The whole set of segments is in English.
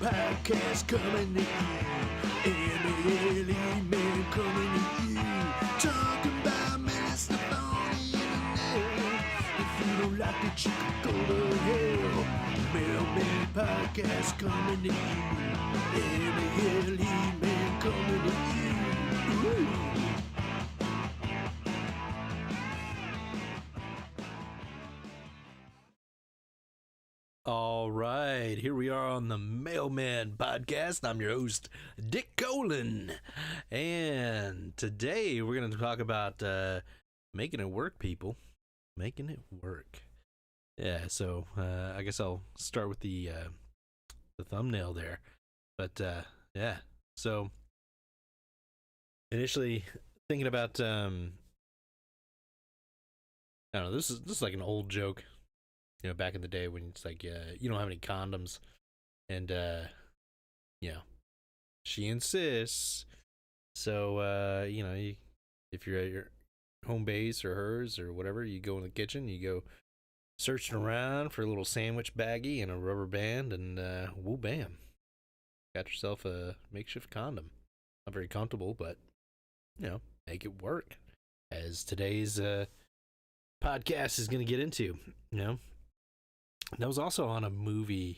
podcast coming to you. Emily man coming to you. Talking about Minnesota internet. If you don't like it, you can go to hell. Mailman podcast coming to you. Emily man coming to you. Ooh. All right, here we are on the Mailman Podcast. I'm your host, Dick Colin, and today we're going to talk about making it work, people. Making it work. Yeah, so I guess I'll start with the thumbnail there. But yeah, so initially thinking about I don't know. This is like an old joke. You know, back in the day when it's like, you don't have any condoms, and you know, she insists. So you know, if you're at your home base or hers or whatever, you go in the kitchen, you go searching around for a little sandwich baggie and a rubber band, and woo bam, got yourself a makeshift condom. Not very comfortable, but you know, make it work. As today's podcast is going to get into, you know. That was also on a movie.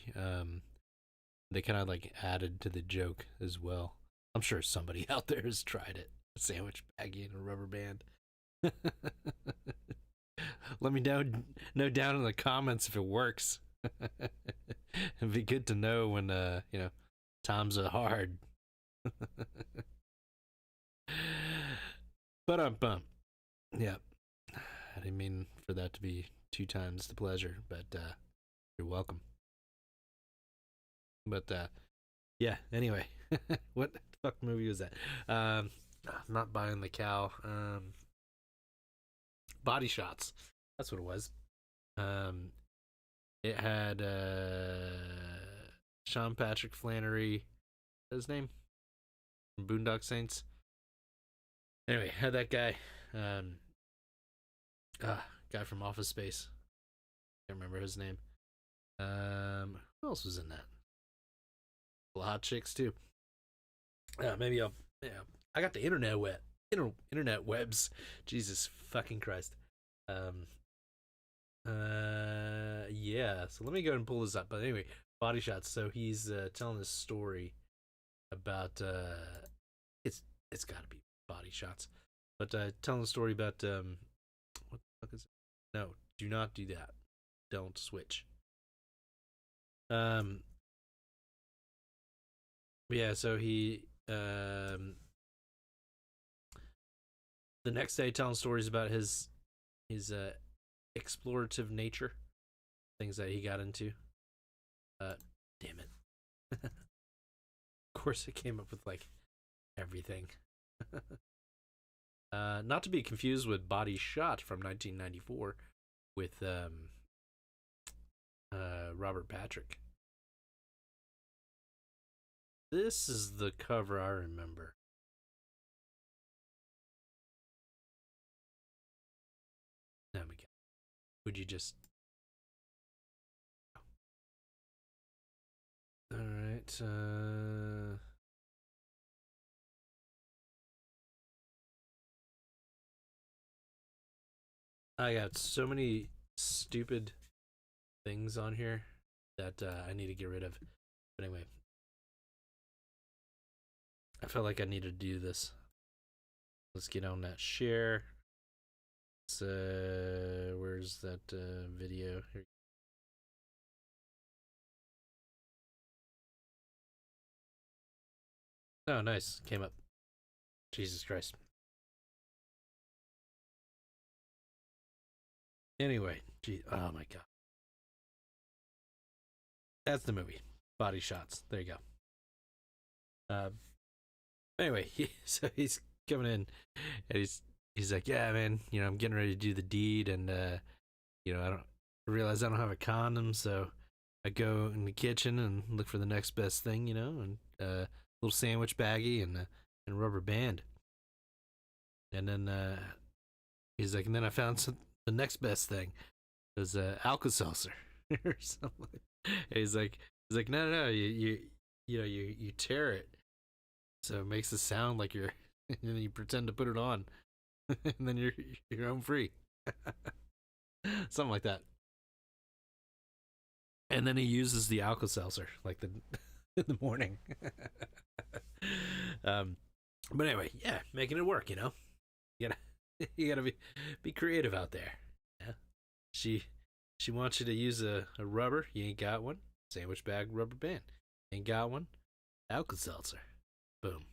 They kind of like added to the joke as well. I'm sure somebody out there has tried it. A sandwich baggie and a rubber band. Let me know down in the comments if it works. It'd be good to know when you know, times are hard. But yeah, I didn't mean for that to be 2 times the pleasure, but you're welcome. But yeah, anyway. What the fuck movie was that? Not Buying the Cow. Body Shots. That's what it was. It had Sean Patrick Flannery. His name? From Boondock Saints. Anyway, had that guy. Guy from Office Space. Can't remember his name. Who else was in that? A lot of hot chicks too. Maybe I'll. Yeah, I got the internet wet. Internet webs. Jesus fucking Christ. Yeah. So let me go and pull this up. But anyway, Body Shots. So he's telling this story about it's got to be Body Shots, but telling the story about what the fuck is it? No, do not do that. Don't switch. Yeah, so he the next day telling stories about his explorative nature, things that he got into. Damn it. Of course it came up with like everything. Not to be confused with Body Shot from 1994 with Robert Patrick. This is the cover I remember. There we go. Would you just... Alright, I got so many stupid things on here that I need to get rid of. But anyway, I felt like I needed to do this. Let's get on that share. So, where's that video? Here. Oh, nice. Came up. Jesus Christ. Anyway, oh my god. That's the movie. Body Shots. There you go. Anyway, so he's coming in, and he's like, yeah, man, you know, I'm getting ready to do the deed, and you know, I realize I don't have a condom, so I go in the kitchen and look for the next best thing, you know, and little sandwich baggie and a rubber band, and then he's like, and then I found the next best thing. It was Alka-Seltzer or something. And he's like, no, you tear it, so it makes it sound like you're, and then you pretend to put it on, and then you're home free, something like that. And then he uses the Alka Seltzer like the in the morning. um, but anyway, yeah, making it work. You gotta you gotta be creative out there. Yeah, she she wants you to use a rubber. You ain't got one. Sandwich bag rubber band. Ain't got one. Alka Seltzer. Boom.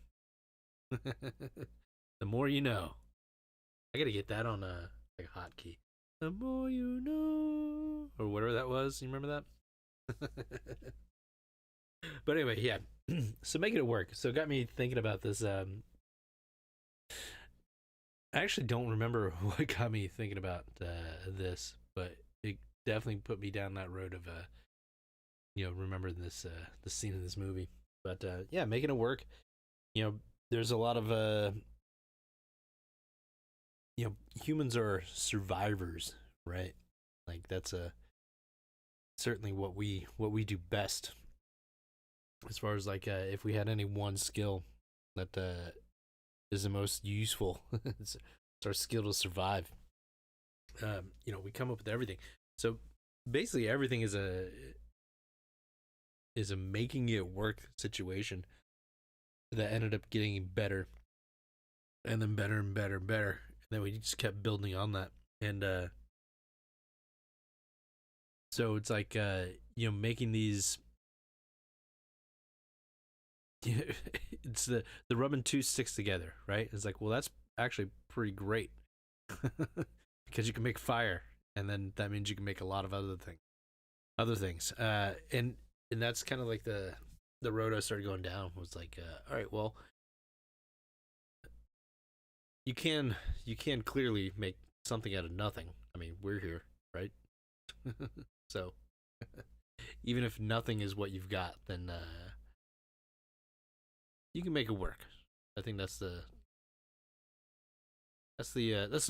The more you know. I gotta get that on a like a hotkey. The more you know, or whatever that was. You remember that? But anyway, yeah. So making it work. So it got me thinking about this. I actually don't remember what got me thinking about this, but it definitely put me down that road of remembering this the scene in this movie. But yeah, making it work. There's a lot of humans are survivors, right? Like that's certainly what we do best. As far as like if we had any one skill that is the most useful, it's our skill to survive. We come up with everything. So basically, everything is a making it work situation that ended up getting better, and then better and better and better, and then we just kept building on that. And so it's like making these. It's the rubbing two sticks together, right? It's like, well, that's actually pretty great because you can make fire, and then that means you can make a lot of other things. And that's kind of like the road I started going down was like, all right, well, you can clearly make something out of nothing. I mean, we're here, right? So even if nothing is what you've got, then you can make it work. I think that's the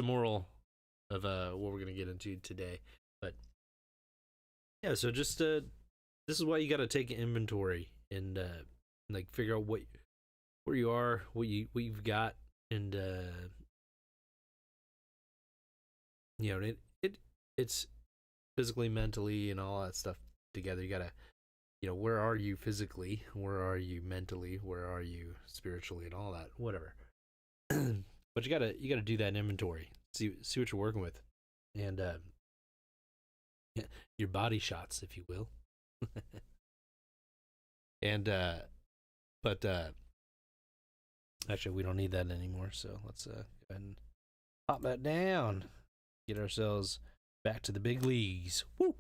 moral of what we're gonna get into today. But yeah, so just this is why you got to take inventory and like figure out where you are, what you've got, and it's physically, mentally, and all that stuff together. You gotta, where are you physically? Where are you mentally? Where are you spiritually, and all that, whatever. But you gotta do that inventory. See what you're working with, and your body shots, if you will. And but actually, we don't need that anymore. So let's go ahead and pop that down. Get ourselves back to the big leagues. Woo,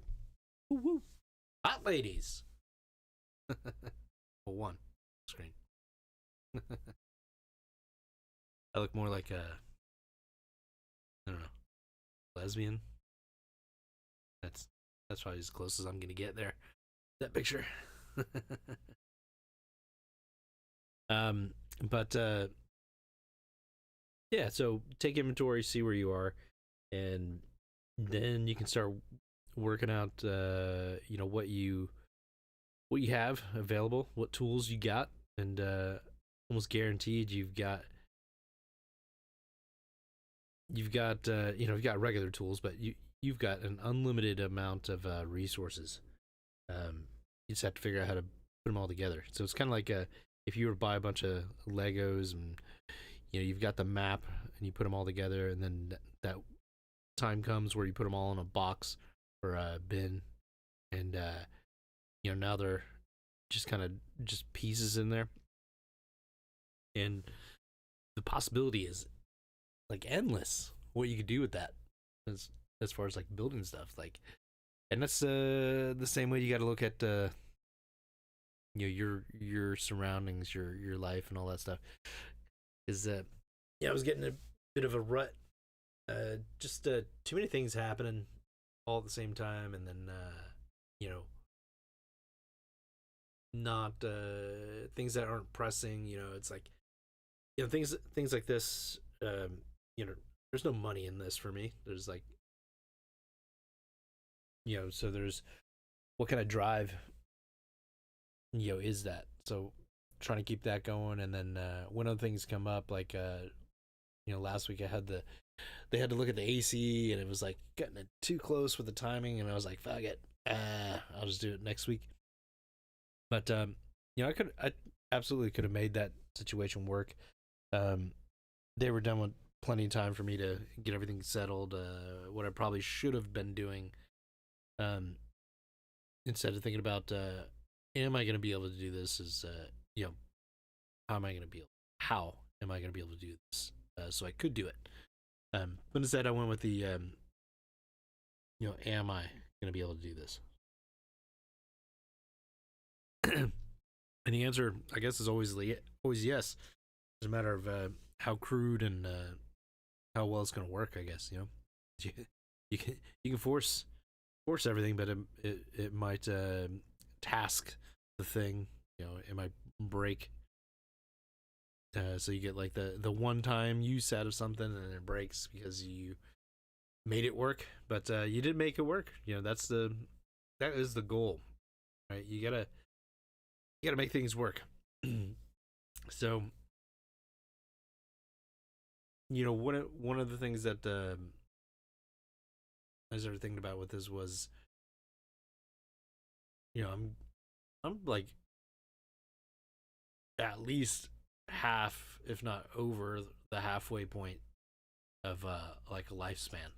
woo, woo. Hot ladies. Well, one screen. I look more like I don't know, lesbian. That's probably as close as I'm gonna get there. That picture. But yeah. So take inventory, see where you are, and then you can start working out. What you have available, what tools you got, and almost guaranteed you've got regular tools, but you've got an unlimited amount of resources. You just have to figure out how to put them all together. So it's kind of like if you were to buy a bunch of Legos, and you've got the map, and you put them all together, and then that time comes where you put them all in a box or a bin, and now they're just kind of just pieces in there, and the possibility is like endless what you could do with that as far as like building stuff, like. And that's the same way you got to look at your surroundings, your life, and all that stuff. Is that yeah, I was getting a bit of a rut. Just too many things happening all at the same time, and then not things that aren't pressing. It's like things like this. There's no money in this for me. There's like so there's what kind of drive is that. So trying to keep that going, and then when other things come up, like last week I had they had to look at the AC, and it was like getting it too close with the timing, and I was like, fuck it, I'll just do it next week. But I absolutely could have made that situation work. They were done with plenty of time for me to get everything settled. What I probably should have been doing, instead of thinking about, am I going to be able to do this? Is how am I going to be able? How am I going to be able to do this? So I could do it. But instead, I went with the, am I going to be able to do this? And the answer, I guess, is always yes. It's a matter of how crude and how well it's going to work. I guess you can force everything, but it might task the thing. It might break. So you get like the one time use out of something, and it breaks because you made it work, but you did make it work. That is the goal, right? You gotta make things work. So one of the things that I started thinking about with this was, I'm like at least half, if not over, the halfway point of like a lifespan.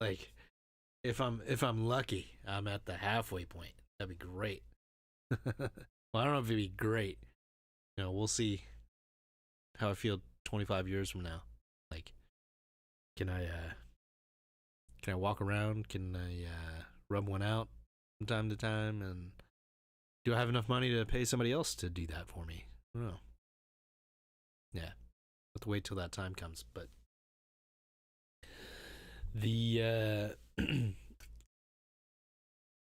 Like if I'm lucky, I'm at the halfway point. That'd be great. Well, I don't know if it'd be great. We'll see how I feel 25 years from now. Like, can I walk around? Can I rub one out from time to time? And do I have enough money to pay somebody else to do that for me? I don't know. Yeah, have to wait till that time comes. But the the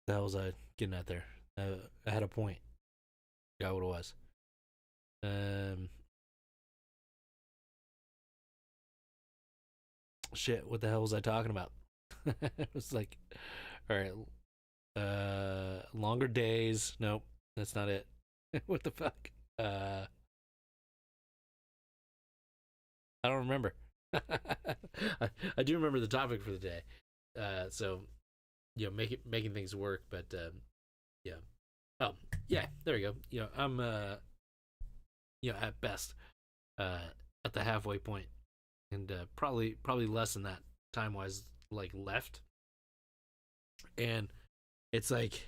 hell was I getting at there? I had a point. Got what it was. Shit, what the hell was I talking about? It was like, all right, longer days. Nope, that's not it. What the fuck? I don't remember. I do remember the topic for the day. So making things work, but yeah. Oh, yeah, there we go. I'm at best at the halfway point, and probably less than that time wise, like left. And it's like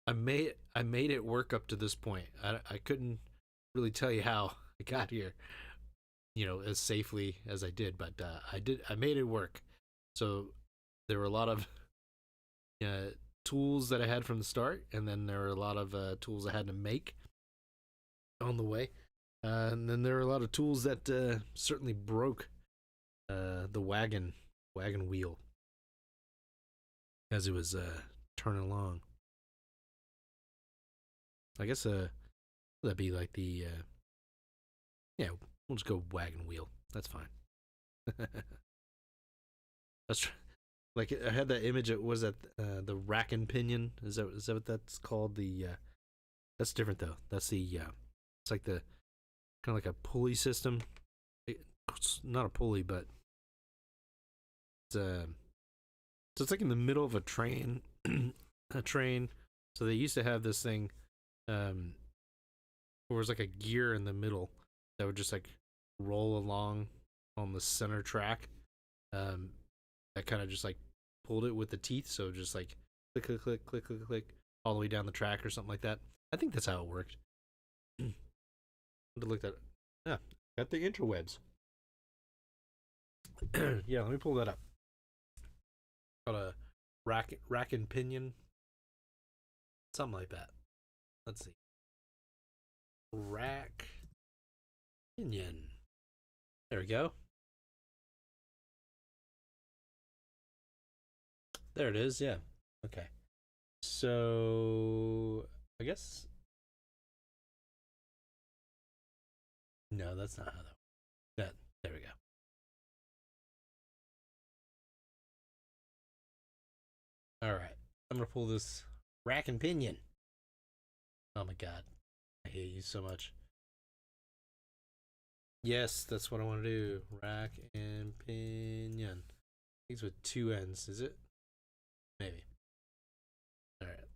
I made it work up to this point. I couldn't really tell you how I got here, as safely as I did, but I made it work. So there were a lot of tools that I had from the start, and then there were a lot of tools I had to make on the way, and then there were a lot of tools that certainly broke the wagon wheel as it was turning along. I guess that'd be like the yeah. We'll just go wagon wheel. That's fine. That's like I had that image. It was that the rack and pinion. Is that what that's called? The that's different though. That's the it's like the kind of like a pulley system. It's not a pulley, but it's so it's like in the middle of a train. A train. So they used to have this thing, where it was like a gear in the middle that would just like roll along on the center track. That kind of just like pulled it with the teeth, so just like click, click, click, click, click, click, all the way down the track or something like that. I think that's how it worked. To look that, yeah, got the interwebs. Yeah, let me pull that up. Got a rack and pinion, something like that. Let's see, rack pinion. There we go. There it is. Yeah. Okay. So I guess no, that's not how that. There we go. All right. I'm gonna pull this Rack and pinion. Oh my god. I hate you so much. Yes, that's what I want to do. Rack and pinion. I think it's with two N's, is it? Maybe. Alright.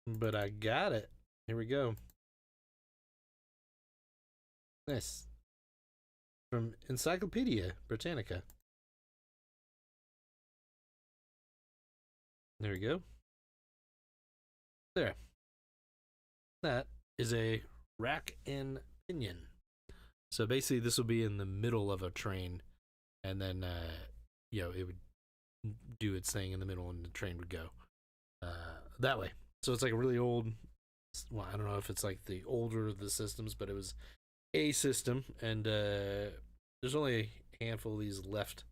But I got it. Here we go. Nice. From Encyclopedia Britannica. There we go. There. That is a rack and pinion. So basically, this will be in the middle of a train, and then it would do its thing in the middle, and the train would go that way. So it's like a really old. Well, I don't know if it's like the older of the systems, but it was a system, and there's only a handful of these left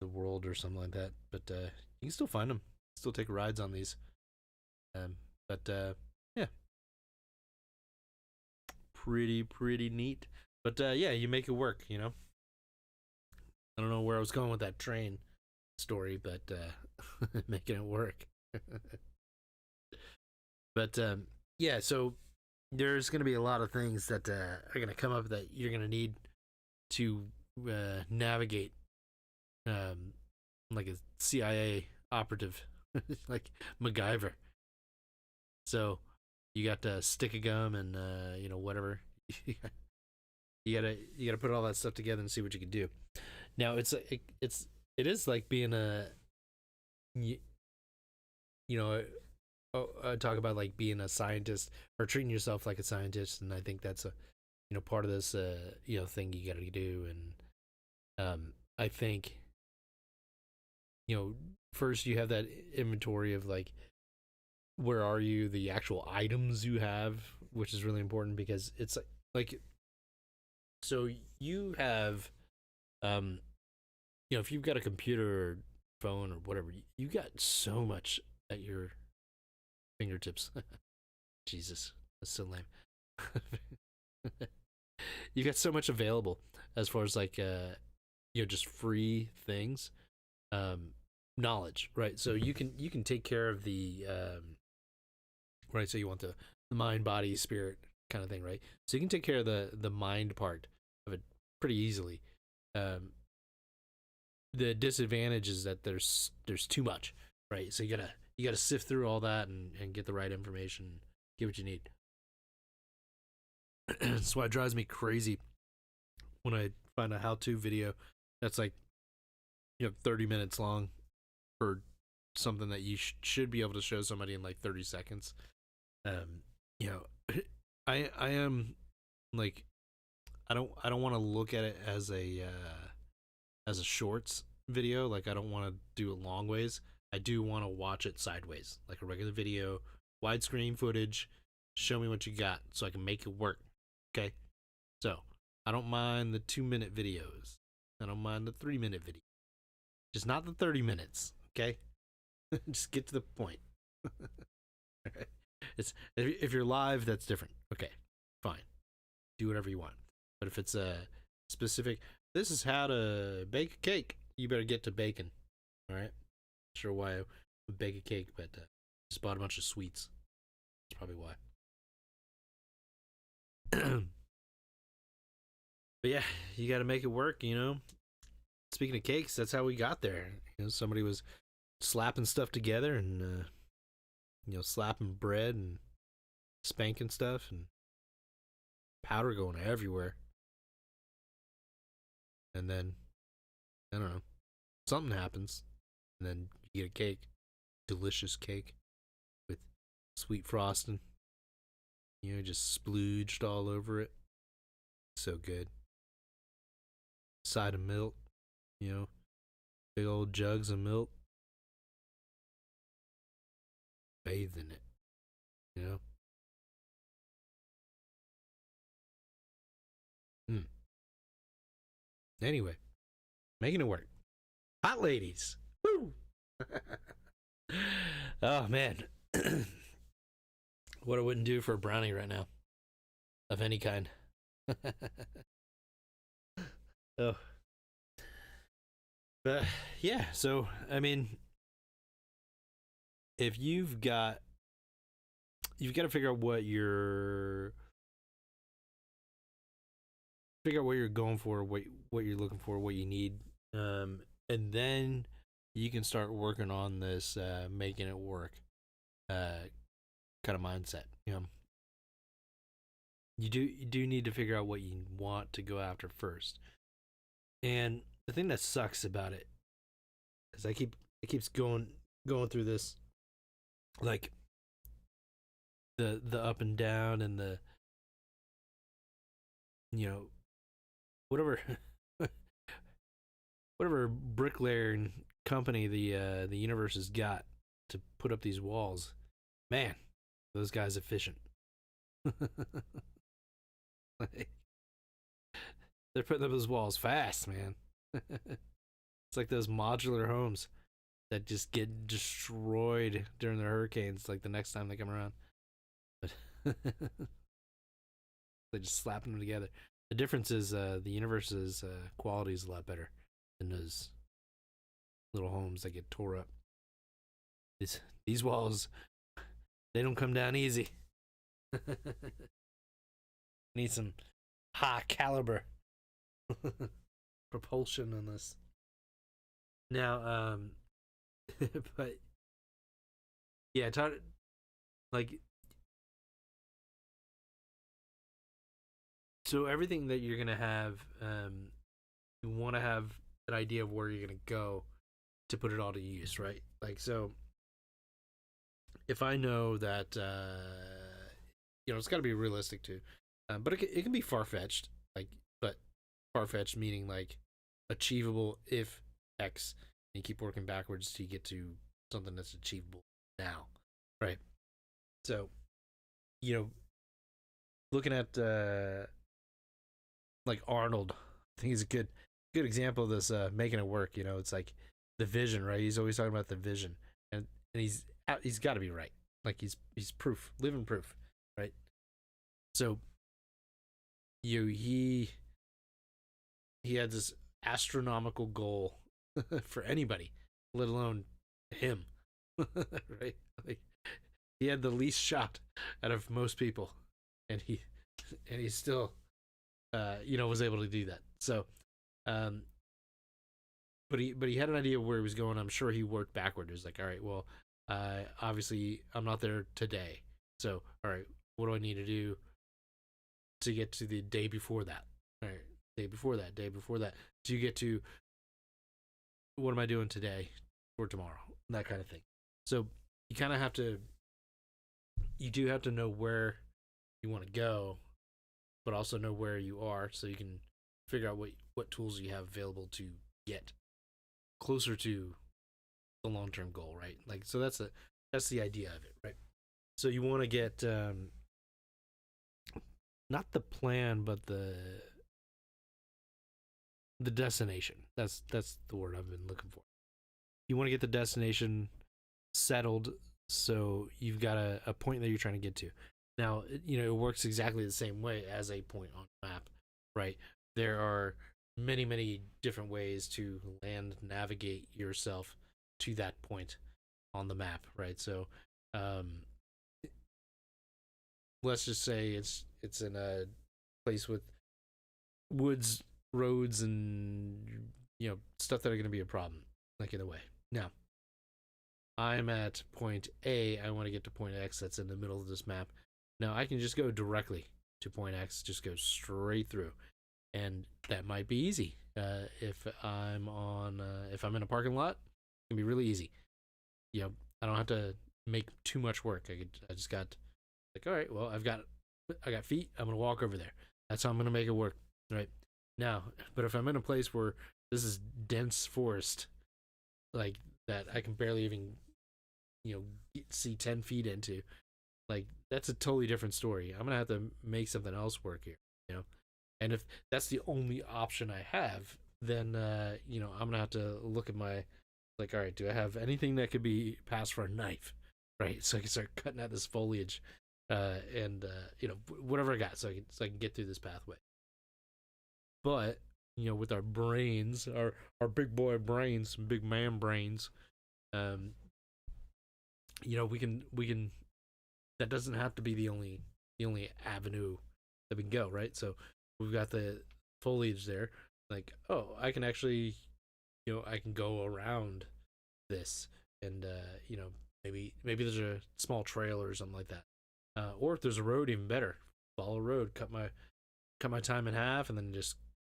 in the world or something like that. But you can still find them, still take rides on these. But yeah, pretty neat. But yeah, you make it work, you know. I don't know where I was going with that train story, but making it work. But yeah, so there's going to be a lot of things that are going to come up that you're going to need to navigate, like a CIA operative, like MacGyver. So you got to stick a gum and whatever. you gotta put all that stuff together and see what you can do. Now it is like being I talk about like being a scientist or treating yourself like a scientist, and I think that's a part of this thing you got to do. And I think first you have that inventory of like where are you, the actual items you have, which is really important because it's like so you have if you've got a computer or phone or whatever, you got so much at your fingertips. Jesus, that's so lame. You got so much available as far as like just free things, knowledge, right? So you can take care of the right. So you want the mind, body, spirit kind of thing, right? So you can take care of the mind part of it pretty easily. The disadvantage is that there's too much, right? So you gotta sift through all that and get the right information, get what you need. That's why it drives me crazy when I find a how-to video that's like 30 minutes long for something that you should be able to show somebody in like 30 seconds. I am like I don't want to look at it as a shorts video. Like I don't want to do it long ways. I do want to watch it sideways, like a regular video, widescreen footage. Show me what you got so I can make it work. Okay, so I don't mind the 2-minute videos. I don't mind the 3-minute video. Just not the 30 minutes. Okay, just get to the point. It's if you're live, that's different. Okay, fine, do whatever you want. But if it's a specific, this is how to bake a cake, you better get to baking. All right. Not sure why I would bake a cake, but just bought a bunch of sweets. That's probably why. But yeah, you got to make it work. Speaking of cakes, that's how we got there. Somebody was slapping stuff together and slapping bread and spanking stuff and powder going everywhere. And then I don't know, something happens, and then you get a cake, delicious cake with sweet frosting. Just splooged all over it. So good. Side of milk, big old jugs of milk. Bathed in it, Anyway, making it work. Hot ladies. Woo! Oh, man. What I wouldn't do for a brownie right now. Of any kind. Oh. But yeah, so I mean, if you've got to figure out what you're going for, what you're looking for, what you need, and then you can start working on this making it work kind of mindset. You do need to figure out what you want to go after first. And the thing that sucks about it is it keeps going through this, like the up and down and the, you know whatever whatever bricklaying company the universe has got to put up these walls. Man, those guys efficient. Like, they're putting up those walls fast, man. It's like those modular homes that just get destroyed during the hurricanes, like the next time they come around. But they just slapping them together. The difference is the universe's quality is a lot better than those little homes that get tore up. These walls, they don't come down easy. Need some high caliber propulsion on this. Now, but yeah, like, so everything that you're gonna have, you want to have an idea of where you're gonna go to put it all to use, right? Like, so if I know that, it's got to be realistic too, but it can be far fetched, like, but far fetched meaning like achievable if X, and you keep working backwards to get to something that's achievable now, right? So, looking at like Arnold, I think he's a good example of this making it work. It's like the vision, right? He's always talking about the vision, and he's got to be right. Like he's proof, living proof, right? So he had this astronomical goal for anybody, let alone him, right? Like he had the least shot out of most people, and he still was able to do that. So, but he had an idea of where he was going. I'm sure he worked backward. He was like, all right, well, obviously I'm not there today, so all right, what do I need to do to get to the day before that? All right, day before that, to get to what am I doing today for tomorrow, that kind of thing. So you kind of you do have to know where you want to go, but also know where you are, so you can figure out what tools you have available to get closer to the long term goal, right? Like, so that's the idea of it, right? So you want to get not the plan, but the destination. That's the word I've been looking for. You want to get the destination settled, so you've got a point that you're trying to get to. Now, it works exactly the same way as a point on a map, right? There are many different ways to navigate yourself to that point on the map, right? So, let's just say it's in a place with woods, roads, and stuff that are going to be a problem, like in a way. Now, I'm at point A. I want to get to point X. That's in the middle of this map. Now I can just go directly to point X. Just go straight through, and that might be easy. If I'm in a parking lot, it can be really easy. I don't have to make too much work. I just got like, all right, well, I got feet. I'm gonna walk over there. That's how I'm gonna make it work, right? Now, but if I'm in a place where this is dense forest, like that, I can barely even see 10 feet into, like, that's a totally different story. I'm gonna have to make something else work here. And if that's the only option I have, then I'm gonna have to look at my, like, all right, do I have anything that could be passed for a knife, right? So I can start cutting out this foliage, and whatever I got, so I can get through this pathway. But with our brains, our big boy brains, big man brains, um, we can. That doesn't have to be the only avenue that we can go, right? So we've got the foliage there. Like, oh, I can actually, I can go around this, and maybe there's a small trail or something like that, or if there's a road, even better. Follow a road, cut my time in half, and then just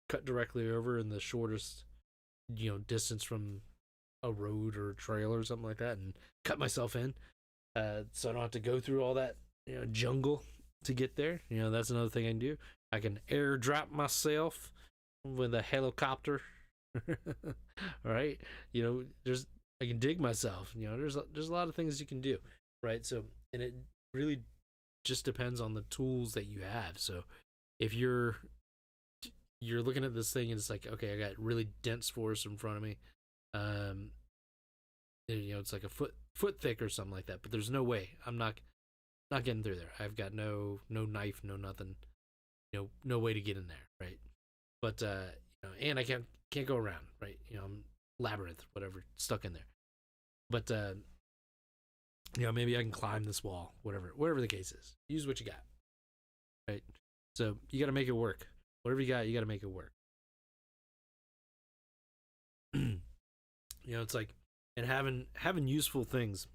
cut directly over in the shortest distance from a road or a trail or something like that, and cut myself in, so I don't have to go through all that jungle to get there. That's another thing I can do. I can airdrop myself with a helicopter. All right, there's I can dig myself. There's a lot of things you can do, right? So, and it really just depends on the tools that you have. So, if you're looking at this thing and it's like, okay, I got really dense forest in front of me, um, it's like a foot thick or something like that. But there's no way I'm not getting through there. I've got no knife, no nothing, no way to get in there, right? But and I can't go around, right? I'm labyrinth, whatever, stuck in there. But maybe I can climb this wall, whatever the case is. Use what you got, right? So you got to make it work. Whatever you got, you got to make it work. It's like, and having useful things,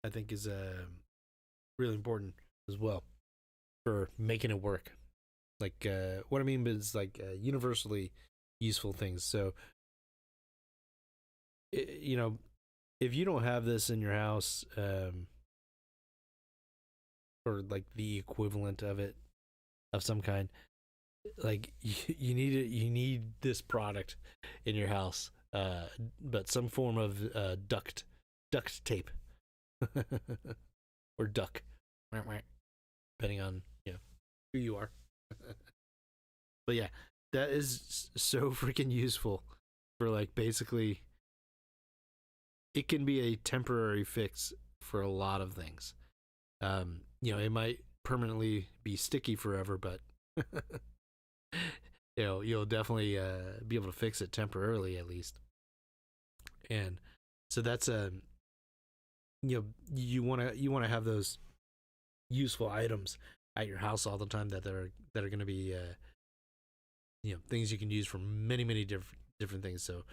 I think, is really important as well for making it work. Like, what I mean is like universally useful things. So, if you don't have this in your house, or like the equivalent of it of some kind, like you need it. You need this product in your house, but some form of duct tape or duck, depending on who you are. But yeah, that is so freaking useful for like basically. It can be a temporary fix for a lot of things. It might permanently be sticky forever, but you'll definitely be able to fix it temporarily at least. And so that's you want to have those useful items at your house all the time that are going to be things you can use for many different things. So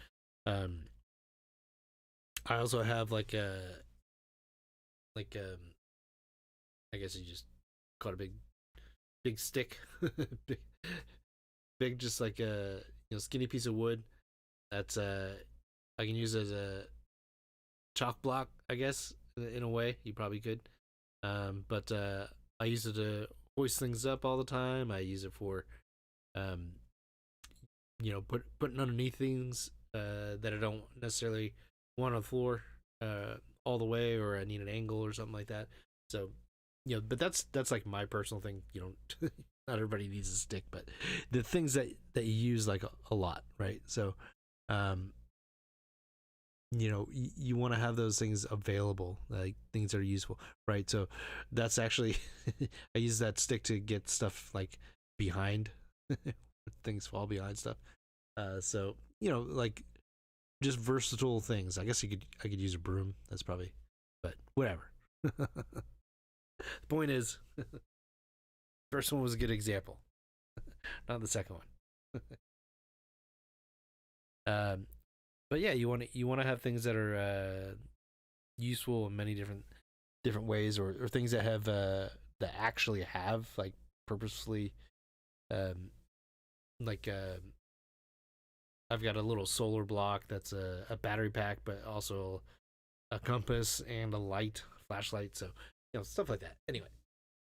I also have like I guess you just call it a big stick, big just like a skinny piece of wood that's I can use as a chalk block, I guess, in a way. You probably could, but I use it to hoist things up all the time. I use it for putting underneath things that I don't necessarily want on the floor all the way, or I need an angle or something like that. So but that's like my personal thing. Not everybody needs a stick, but the things that you use like a lot, right? So you want to have those things available, like things that are useful, right? So that's actually I use that stick to get stuff like behind things fall behind stuff. So like just versatile things. I guess I could use a broom. That's probably, but whatever. The point is, first one was a good example, not the second one. But yeah, you want to have things that are useful in many different ways, or things that have that actually have like purposely, like I've got a little solar block that's a battery pack, but also a compass and a light, flashlight. So stuff like that. Anyway,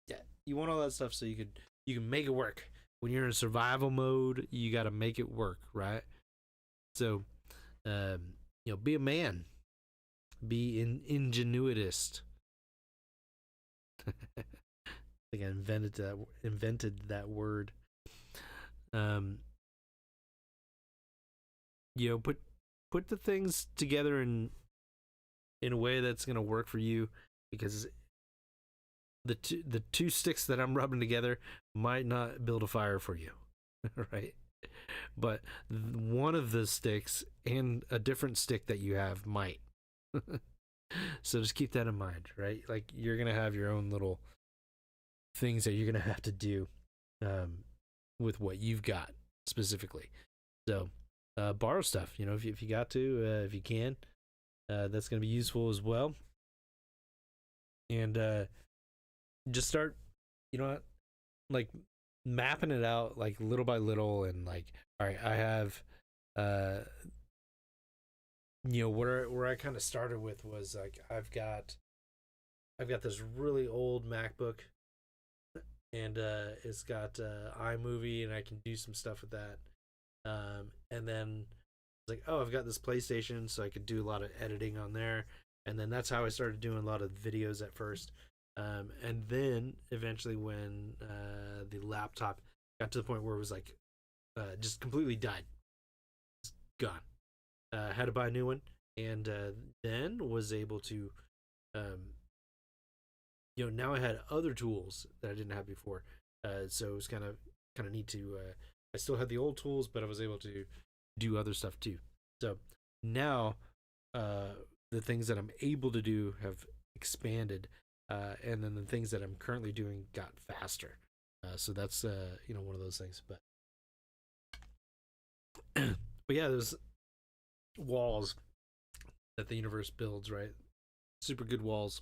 yeah, you want all that stuff so you can make it work. When you're in survival mode, you got to make it work, right? So, be a man, be an ingenuitist. I think I invented that word. Put the things together in a way that's gonna work for you, because the two sticks that I'm rubbing together might not build a fire for you, right? but one of the sticks and a different stick that you have might. So just keep that in mind, right? Like you're gonna have your own little things that you're gonna have to do um, with what you've got specifically. So borrow stuff, you know, if you got to, if you can, that's gonna be useful as well. And just start, you know, like mapping it out like little by little, and like, all right, I have uh you know, where I kind of started with was like I've got this really old MacBook, and it's got iMovie, and I can do some stuff with that. And then like, oh, I've got this PlayStation, so I could do a lot of editing on there. And then that's how I started doing a lot of videos at first. And then eventually, when the laptop got to the point where it was like just completely died, it's gone. Had to buy a new one, and then was able to, um, you know, now I had other tools that I didn't have before. So it was kind of neat to. I still had the old tools, but I was able to do other stuff too. So now the things that I'm able to do have expanded, and then the things that I'm currently doing got faster. So that's you know, one of those things. But but yeah, there's walls that the universe builds, right? Super good walls.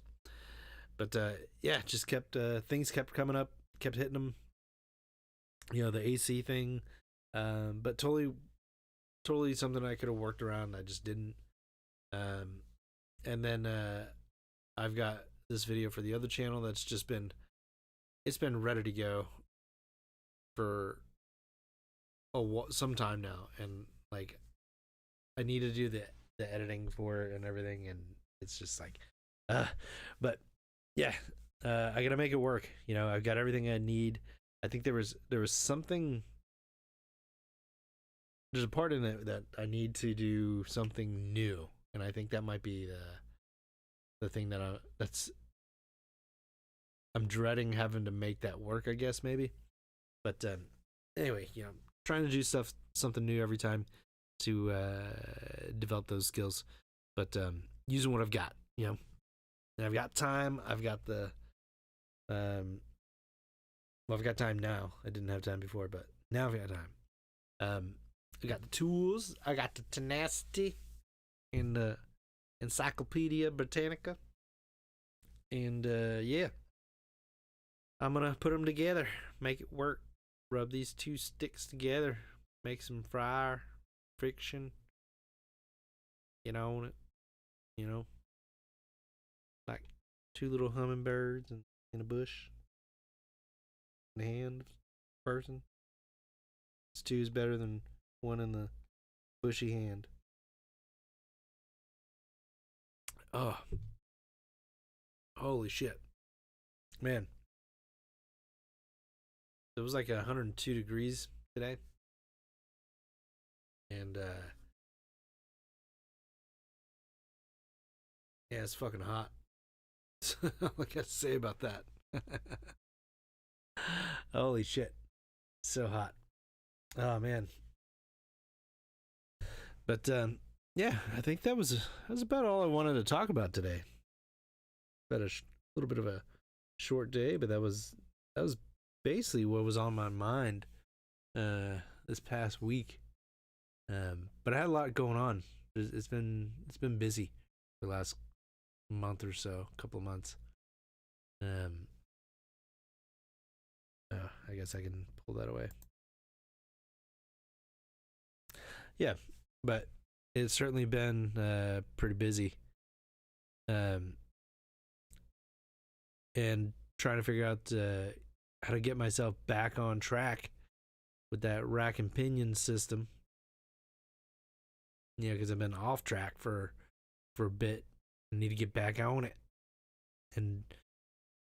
But yeah, just kept things kept coming up, kept hitting them. You know, the AC thing, but totally something I could have worked around. I just didn't. Um, and then I've got this video for the other channel that's just been, it's been ready to go for some time now, and like I need to do the editing for it and everything, and it's just like, but yeah, I gotta make it work. You know, I've got everything I need. I think there was something. There's a part in it that I need to do something new, and I think that might be the thing that I'm dreading having to make that work. I guess maybe, but anyway, you know, trying to do something new every time to develop those skills, but using what I've got, you know, and I've got time. I've got the well, I've got time now. I didn't have time before, but now I've got time. I got the tools. I got the tenacity and the Encyclopedia Britannica, and yeah, I'm gonna put them together, make it work. Rub these two sticks together, make some fire friction. On it, you know, like two little hummingbirds in a bush in the hand of a person. This two is better than one in the bushy hand. Oh, holy shit, man! It was like 102 degrees today, and yeah, it's fucking hot. All I gotta say about that. Holy shit, so hot. Oh man. But yeah, I think that was about all I wanted to talk about today. About little bit of a short day, but that was basically what was on my mind this past week. But I had a lot going on. It's been busy for the last month or so, couple of months. Um, I guess I can pull that away. Yeah, but it's certainly been pretty busy. Um, and trying to figure out how to get myself back on track with that rack and pinion system. Yeah, because I've been off track for a bit. I need to get back on it, and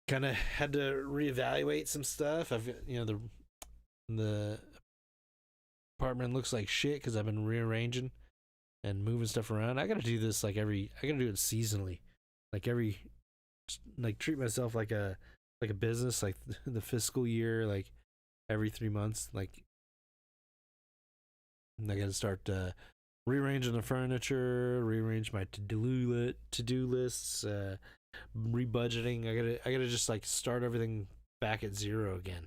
kind of had to reevaluate some stuff. I've the apartment looks like shit because I've been rearranging and moving stuff around. I got to do this like I got to do it seasonally, like like treat myself like a business, like the fiscal year, like every 3 months, like And I got to start rearranging the furniture, rearrange my to-do lists, rebudgeting. I gotta just like start everything back at zero again,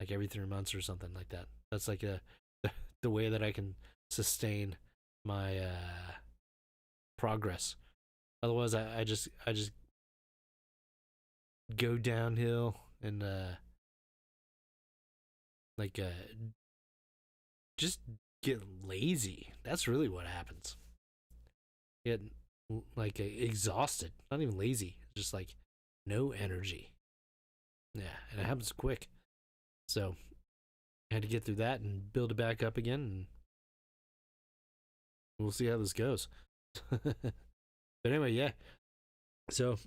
like every 3 months or something like that. That's like the way that I can sustain my progress. Otherwise, I just go downhill and like just get lazy. That's really what happens. Get like exhausted, not even lazy, just like no energy. Yeah, and it happens quick. So I had to get through that and build it back up again, and we'll see how this goes. But anyway, yeah. So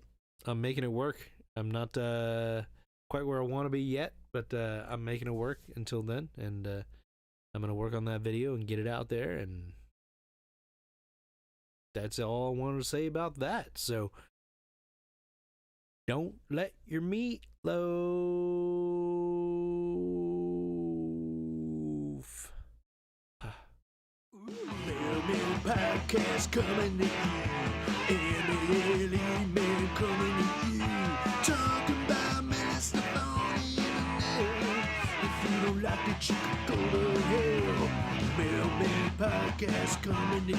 I'm making it work. I'm not quite where I want to be yet, but I'm making it work until then, and I'm gonna work on that video and get it out there, and that's all I wanted to say about that. So don't let your meat loaf. Mailman podcast coming to you. Mailman coming to you. Talking about Minnesota internet. If you don't like it, you can go to hell. Mailman podcast coming to you.